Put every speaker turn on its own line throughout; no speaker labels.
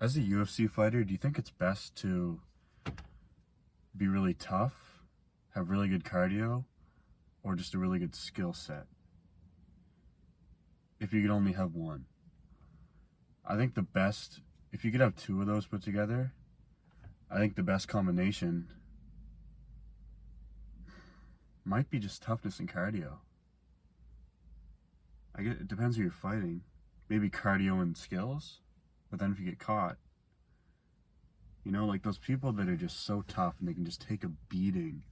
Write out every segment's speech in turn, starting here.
As a UFC fighter, do you think it's best to be really tough, have really good cardio, or just a really good skill set? If you could only have one. I think the best, if you could have two of those put together, I think the best combination might be just toughness and cardio. It depends who you're fighting. Maybe cardio and skills, but then if you get caught, like those people that are just so tough and they can just take a beating,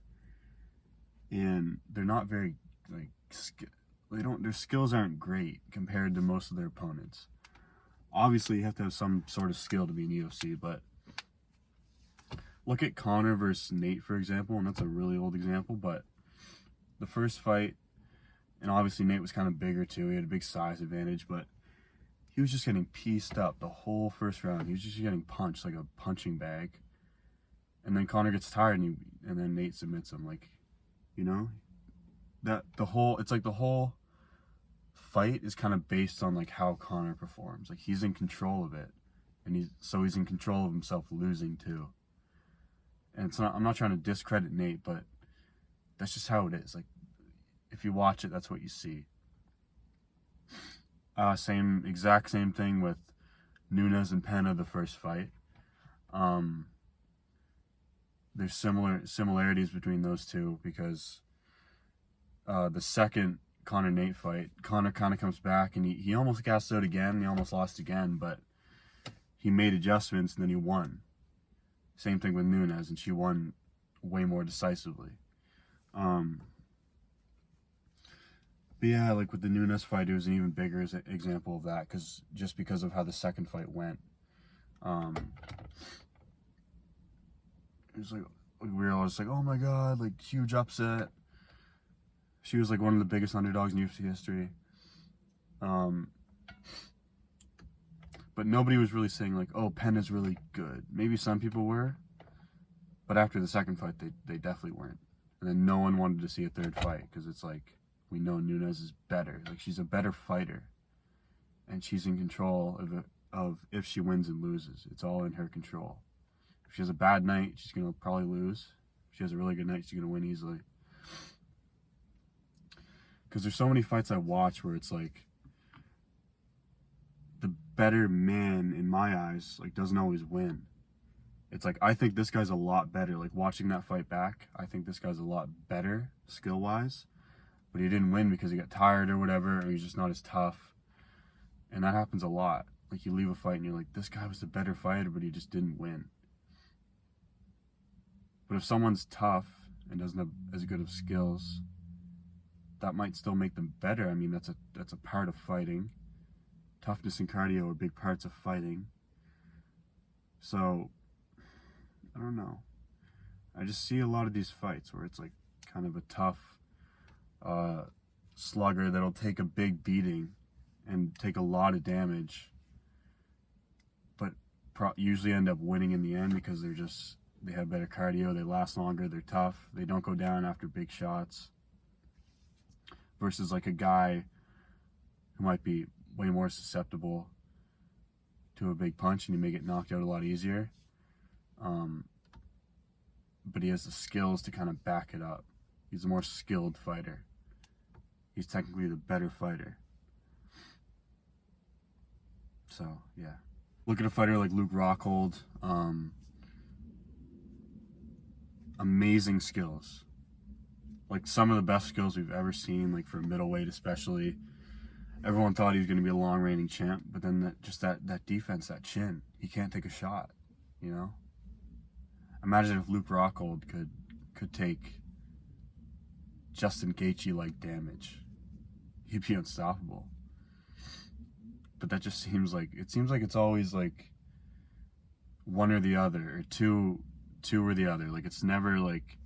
and they're not very their skills aren't great compared to most of their opponents. Obviously, you have to have some sort of skill to be in UFC, but look at Conor versus Nate, for example, and that's a really old example, but the first fight, and obviously Nate was kind of bigger too, he had a big size advantage, but he was just getting pieced up the whole first round. He was just getting punched like a punching bag. And then Conor gets tired and then Nate submits him. It's like the whole fight is kind of based on like how Conor performs. Like he's in control of it. And he's in control of himself losing too. And I'm not trying to discredit Nate, but that's just how it is. Like if you watch it, that's what you see. Exact same thing with Nunes and Pena, the first fight. There's similarities between those two because the second Conor Nate fight, Conor kind of comes back and he almost gassed out again. He almost lost again, but he made adjustments and then he won. Same thing with Nunes, and she won way more decisively. But yeah, like with the Nunes fight, it was an even bigger example of that because of how the second fight went. It was like we were all just like, oh my god, like huge upset. She was like one of the biggest underdogs in UFC history. But nobody was really saying like, oh, Penn is really good. Maybe some people were, but after the second fight, they definitely weren't. And then no one wanted to see a third fight because it's like, we know Nunes is better. Like she's a better fighter, and she's in control of if she wins and loses. It's all in her control. If she has a bad night, she's gonna probably lose. If she has a really good night, she's gonna win easily. Because there's so many fights I watch where it's like the better man, in my eyes, like doesn't always win. It's like I think this guy's a lot better. Like watching that fight back, I think this guy's a lot better skill-wise. But he didn't win because he got tired or whatever, or he's just not as tough. And that happens a lot. Like you leave a fight and you're like, this guy was the better fighter, but he just didn't win. But if someone's tough and doesn't have as good of skills, that might still make them better. I mean, that's a part of fighting. Toughness and cardio are big parts of fighting. So, I don't know. I just see a lot of these fights where it's like kind of a tough slugger that'll take a big beating and take a lot of damage, but usually end up winning in the end because they have better cardio, they last longer, they're tough, they don't go down after big shots, versus like a guy who might be way more susceptible to a big punch and he may get knocked out a lot easier, but he has the skills to kind of back it up. He's a more skilled fighter. He's technically the better fighter. So, yeah. Look at a fighter like Luke Rockhold. Amazing skills. Like some of the best skills we've ever seen, like for a middleweight especially. Everyone thought he was going to be a long-reigning champ, but then that defense, that chin, he can't take a shot, Imagine if Luke Rockhold could take Justin Gaethje-like damage. He'd be unstoppable. But that just seems like it's always like one or the other, or two or the other. Like it's never like,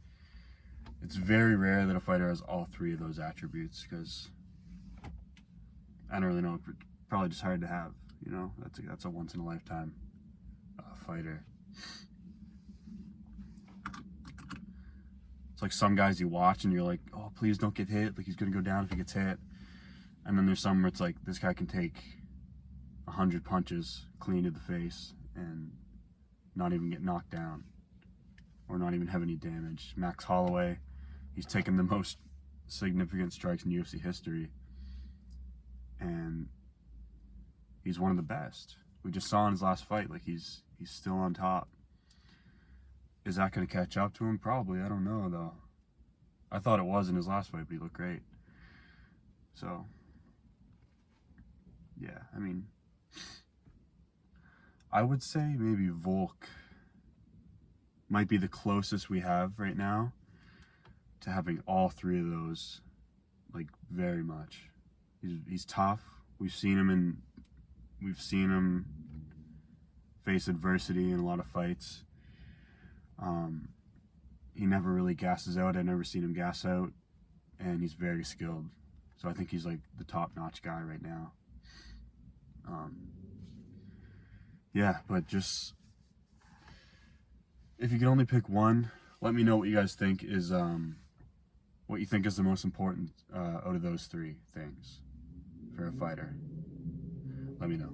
it's very rare that a fighter has all three of those attributes, because I don't really know, probably just hard to have, that's a once in a lifetime fighter. It's like some guys you watch and you're like, oh, please don't get hit. Like he's going to go down if he gets hit. And then there's some where it's like, this guy can take 100 punches clean to the face and not even get knocked down or not even have any damage. Max Holloway, he's taken the most significant strikes in UFC history, and he's one of the best. We just saw in his last fight, like he's still on top. Is that going to catch up to him? Probably. I don't know, though. I thought it was in his last fight, but he looked great. So, yeah, I mean, I would say maybe Volk might be the closest we have right now to having all three of those, like, very much. He's tough. We've seen him face adversity in a lot of fights. He never really gasses out. I've never seen him gas out, and he's very skilled. So I think he's like the top-notch guy right now. Yeah, but just if you could only pick one, let me know what you guys think is what you think is the most important out of those three things for a fighter. Let me know.